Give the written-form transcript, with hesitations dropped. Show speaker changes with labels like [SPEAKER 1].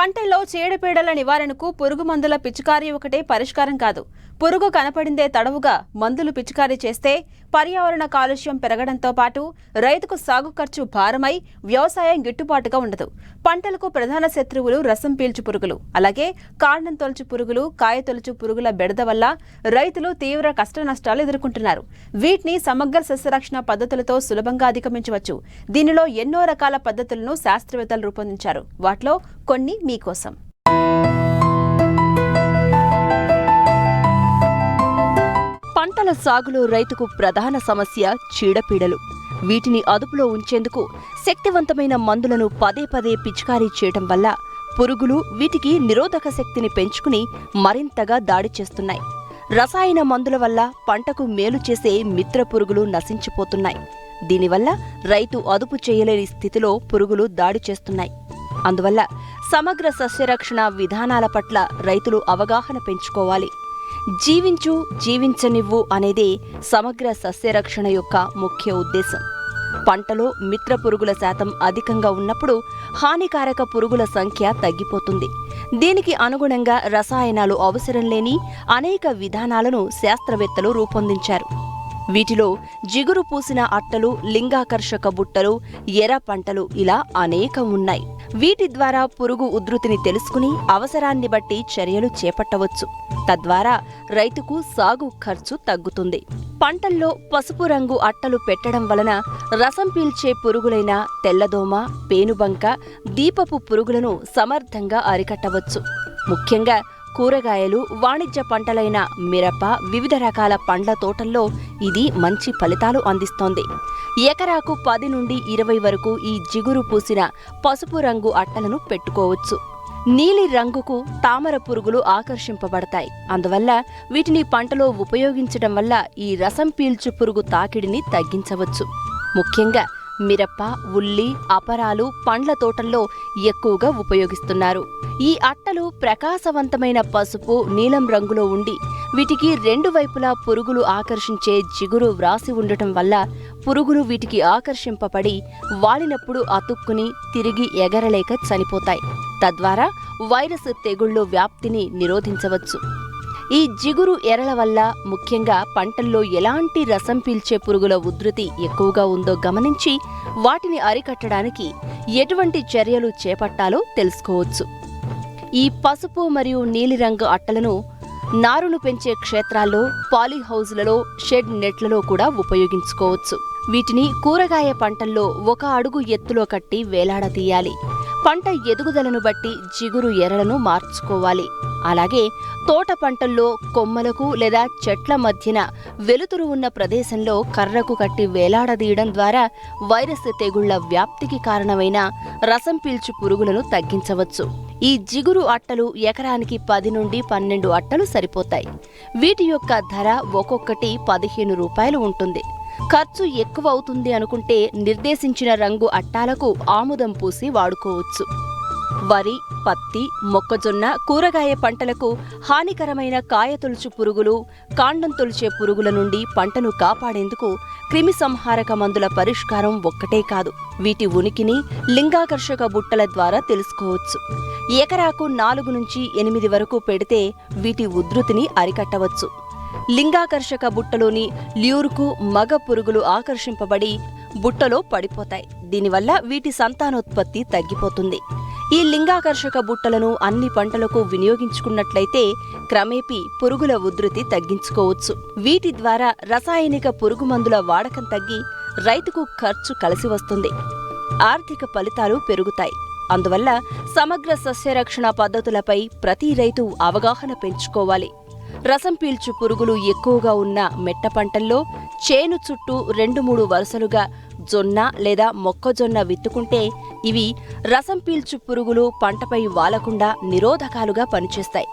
[SPEAKER 1] పంటల్లో చీడపీడల నివారణకు పురుగు మందుల పిచికారీ ఒకటే పరిష్కారం కాదు. పురుగు కనపడిందే తడవుగా మందులు పిచికారీ చేస్తే పర్యావరణ కాలుష్యం పెరగడంతో పాటు రైతుకు సాగు ఖర్చు భారమై వ్యవసాయం గిట్టుబాటుగా ఉండదు. పంటలకు ప్రధాన శత్రువులు రసం పీల్చు పురుగులు, అలాగే కాండం తొలచు పురుగులు, కాయ తొలచు పురుగుల బెడద వల్ల రైతులు తీవ్ర కష్ట నష్టాలు ఎదుర్కొంటున్నారు. వీటిని సమగ్ర సస్యరక్షణ పద్ధతులతో సులభంగా అధిగమించవచ్చు. దీనిలో ఎన్నో రకాల పద్ధతులను శాస్త్రవేత్తలు రూపొందించారు. వాటిలో కొన్ని మీకోసం. పంటల సాగులో రైతుకు ప్రధాన సమస్య చీడపీడలు. వీటిని అదుపులో ఉంచేందుకు శక్తివంతమైన మందులను పదే పదే పిచికారీ చేయటం వల్ల పురుగులు వీటికి నిరోధక శక్తిని పెంచుకుని మరింతగా దాడి చేస్తున్నాయి. రసాయన మందుల వల్ల పంటకు మేలు చేసే మిత్ర పురుగులు నశించిపోతున్నాయి. దీనివల్ల రైతు అదుపు చేయలేని స్థితిలో పురుగులు దాడి చేస్తున్నాయి. అందువల్ల సమగ్ర సస్యరక్షణ విధానాల పట్ల రైతులు అవగాహన పెంచుకోవాలి. జీవించు జీవించనివ్వు అనేదే సమగ్ర సస్యరక్షణ యొక్క ముఖ్య ఉద్దేశం. పంటలో మిత్ర పురుగుల శాతం అధికంగా ఉన్నప్పుడు హానికారక పురుగుల సంఖ్య తగ్గిపోతుంది. దీనికి అనుగుణంగా రసాయనాలు అవసరం లేని అనేక విధానాలను శాస్త్రవేత్తలు రూపొందించారు. వీటిలో జిగురు పూసిన అట్టలు, లింగాకర్షక బుట్టలు, ఎర్ర పంటలు ఇలా అనేకం ఉన్నాయి. వీటి ద్వారా పురుగు ఉధృతిని తెలుసుకుని అవసరాన్ని బట్టి చర్యలు చేపట్టవచ్చు. తద్వారా రైతుకు సాగు ఖర్చు తగ్గుతుంది. పంటల్లో పసుపు రంగు అట్టలు పెట్టడం వలన రసం పీల్చే పురుగులైన తెల్లదోమ, పేనుబంక, దీపపు పురుగులను సమర్థంగా అరికట్టవచ్చు. ముఖ్యంగా కూరగాయలు, వాణిజ్య పంటలైన మిరప, వివిధ రకాల పండ్ల తోటల్లో ఇది మంచి ఫలితాలు అందిస్తోంది. ఎకరాకు 10 నుండి 20 వరకు ఈ జిగురు పూసిన పసుపు రంగు అట్టలను పెట్టుకోవచ్చు. నీలి రంగుకు తామర పురుగులు ఆకర్షింపబడతాయి. అందువల్ల వీటిని పంటలో ఉపయోగించడం వల్ల ఈ రసం పీల్చు పురుగు తాకిడిని తగ్గించవచ్చు. ముఖ్యంగా మిరప, ఉల్లి, అపరాలు పండ్ల తోటల్లో ఎక్కువగా ఉపయోగిస్తున్నారు. ఈ అట్టలు ప్రకాశవంతమైన పసుపు, నీలం రంగులో ఉండి వీటికి 2 వైపులా పురుగులు ఆకర్షించే జిగురు వ్రాసి ఉండటం వల్ల పురుగులు వీటికి ఆకర్షింపబడి వాలినప్పుడు అతుక్కుని తిరిగి ఎగరలేక చనిపోతాయి. తద్వారా వైరస్ తెగుళ్లు వ్యాప్తిని నిరోధించవచ్చు. ఈ జిగురు ఎరల వల్ల ముఖ్యంగా పంటల్లో ఎలాంటి రసం పీల్చే పురుగుల ఉధృతి ఎక్కువగా ఉందో గమనించి వాటిని అరికట్టడానికి ఎటువంటి చర్యలు చేపట్టాలో తెలుసుకోవచ్చు. ఈ పసుపు మరియు నీలిరంగు అట్టలను నారును పెంచే క్షేత్రాల్లో, పాలీహౌజ్లలో, షెడ్ నెట్లలో కూడా ఉపయోగించుకోవచ్చు. వీటిని కూరగాయ పంటల్లో 1 అడుగు ఎత్తులో కట్టి వేలాడదీయాలి. పంట ఎదుగుదలను బట్టి జిగురు ఎరలను మార్చుకోవాలి. అలాగే తోట పంటల్లో కొమ్మలకు లేదా చెట్ల మధ్యన వెలుతురు ఉన్న ప్రదేశంలో కర్రకు కట్టి వేలాడదీయడం ద్వారా వైరస్ తెగుళ్ల వ్యాప్తికి కారణమైన రసం పీల్చు పురుగులను తగ్గించవచ్చు. ఈ జిగురు అట్టలు ఎకరానికి 10 నుండి 12 అట్టలు సరిపోతాయి. వీటి యొక్క ధర ఒక్కొక్కటి 15 రూపాయలు ఉంటుంది. ఖర్చు ఎక్కువ అవుతుంది అనుకుంటే నిర్దేశించిన రంగు అట్టాలకు ఆముదం పూసి వాడుకోవచ్చు. వరి, పత్తి, మొక్కజొన్న, కూరగాయ పంటలకు హానికరమైన కాయ తొలుచు పురుగులు, కాండం తొలిచే పురుగుల నుండి పంటను కాపాడేందుకు క్రిమి సంహారక మందుల పరిష్కారం ఒక్కటే కాదు. వీటి ఉనికిని లింగాకర్షక బుట్టల ద్వారా తెలుసుకోవచ్చు. ఎకరాకు 4 నుంచి 8 వరకు పెడితే వీటి ఉధృతిని అరికట్టవచ్చు. లింగాకర్షక బుట్టలోని ల్యూర్కు మగ పురుగులు ఆకర్షింపబడి బుట్టలో పడిపోతాయి. దీనివల్ల వీటి సంతానోత్పత్తి తగ్గిపోతుంది. ఈ లింగాకర్షక బుట్టలను అన్ని పంటలకు వినియోగించుకున్నట్లయితే క్రమేపీ పురుగుల ఉధృతి తగ్గించుకోవచ్చు. వీటి ద్వారా రసాయనిక పురుగు మందుల వాడకం తగ్గి రైతుకు ఖర్చు కలిసి వస్తుంది. ఆర్థిక ఫలితాలు పెరుగుతాయి. అందువల్ల సమగ్ర సస్యరక్షణ పద్ధతులపై ప్రతి రైతు అవగాహన పెంచుకోవాలి. రసం పీల్చు పురుగులు ఎక్కువగా ఉన్న మెట్ట పంటల్లో చేను చుట్టూ 2-3 వరుసలుగా జొన్న లేదా మొక్కజొన్న విత్తుకుంటే ఇవి రసం పీల్చు పురుగులు పంటపై వాలకుండా నిరోధకాలుగా పనిచేస్తాయి.